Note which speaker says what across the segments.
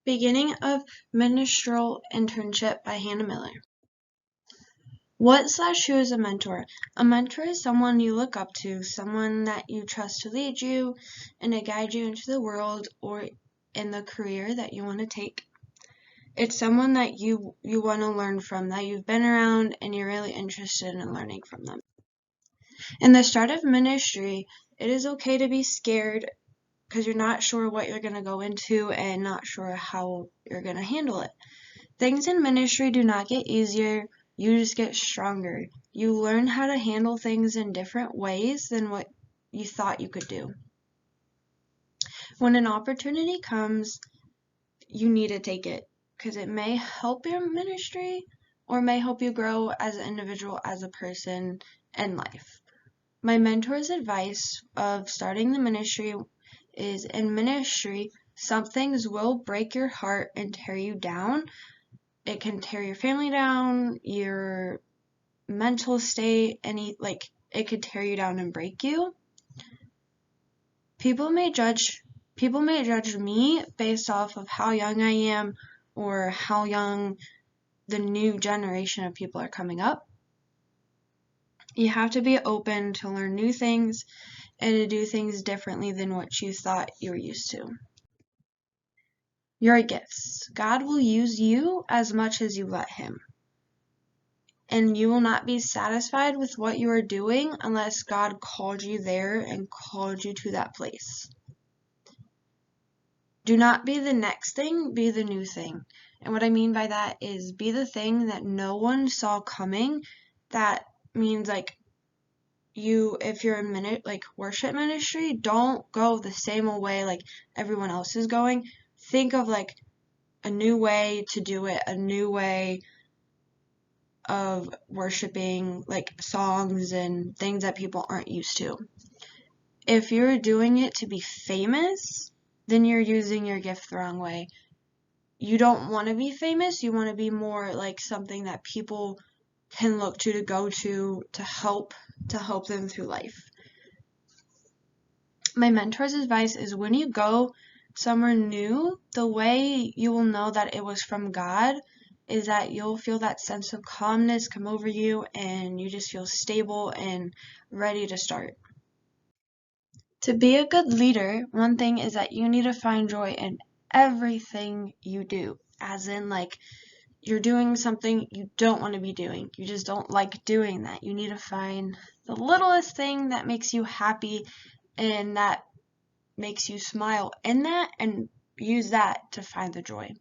Speaker 1: Beginning of Ministerial Internship by Hannah Miller. What/who is a mentor? A mentor is someone you look up to, someone that you trust to lead you and to guide you into the world or in the career that you want to take. It's someone that you want to learn from, that you've been around and you're really interested in learning from them. In the start of ministry, it is okay to be scared because you're not sure what you're going to go into and not sure how you're going to handle it. Things in ministry do not get easier, you just get stronger. You learn how to handle things in different ways than what you thought you could do. When an opportunity comes, you need to take it because it may help your ministry or may help you grow as an individual, as a person in life. My mentor's advice of starting the ministry is, in ministry, some things will break your heart and tear you down. It can tear your family down, your mental state, it could tear you down and break you. People may judge me based off of how young I am or how young the new generation of people are coming up. You have to be open to learn new things and to do things differently than what you thought you were used to. Your gifts. God will use you as much as you let Him. And you will not be satisfied with what you are doing unless God called you there and called you to that place. Do not be the next thing, be the new thing. And what I mean by that is be the thing that no one saw coming. That means if you're in worship ministry, don't go the same way like everyone else is going. Think of a new way to do it, a new way of worshiping, songs and things that people aren't used to. If you're doing it to be famous, then you're using your gift the wrong way. You don't want to be famous, you want to be more like something that people can look to go to help them through life. My mentor's advice is, when you go somewhere new, the way you will know that it was from God is that you'll feel that sense of calmness come over you and you just feel stable and ready to start. To be a good leader, one thing is that you need to find joy in everything you do, as in you're doing something you don't want to be doing. You just don't like doing that. You need to find the littlest thing that makes you happy and that makes you smile in that and use that to find the joy.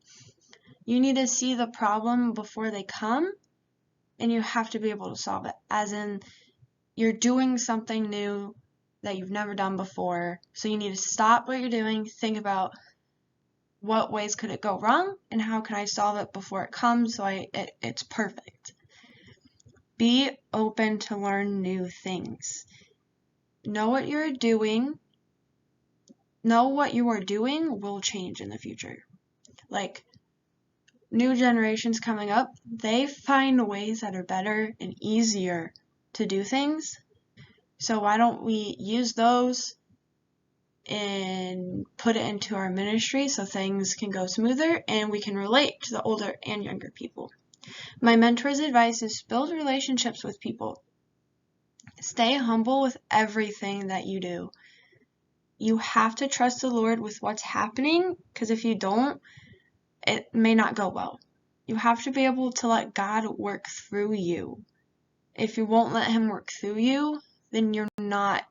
Speaker 1: You need to see the problem before they come and you have to be able to solve it, as in you're doing something new that you've never done before, so you need to stop what you're doing, think about what ways could it go wrong and how can I solve it before it comes so it's perfect. Be open to learn new things. Know what you are doing will change in the future. New generations coming up, they find ways that are better and easier to do things. So why don't we use those and put it into our ministry so things can go smoother and we can relate to the older and younger people. My mentor's advice is build relationships with people. Stay humble with everything that you do. You have to trust the Lord with what's happening, because if you don't, it may not go well. You have to be able to let God work through you. If you won't let Him work through you, then you're not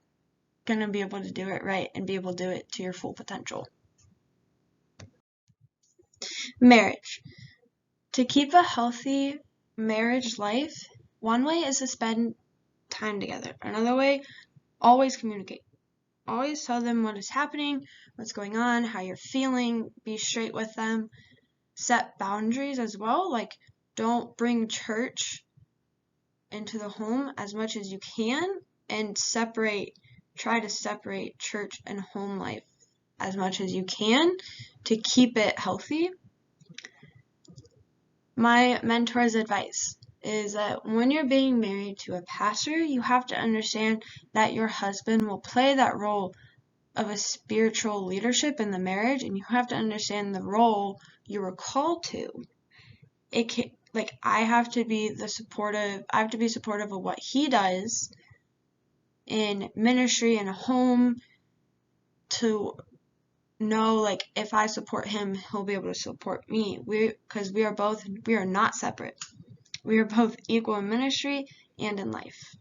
Speaker 1: going to be able to do it right and be able to do it to your full potential. Marriage. To keep a healthy marriage life, one way is to spend time together. Another way, always communicate. Always tell them what is happening, what's going on, how you're feeling. Be straight with them. Set boundaries as well. Don't bring church into the home as much as you can, and try to separate church and home life as much as you can to keep it healthy. My mentor's advice is that when you're being married to a pastor, you have to understand that your husband will play that role of a spiritual leadership in the marriage, and you have to understand the role you were called to. It can, like, I have to be supportive of what he does in ministry and home, to know, like, if I support him, he'll be able to support me. Because we are not separate. We are both equal in ministry and in life.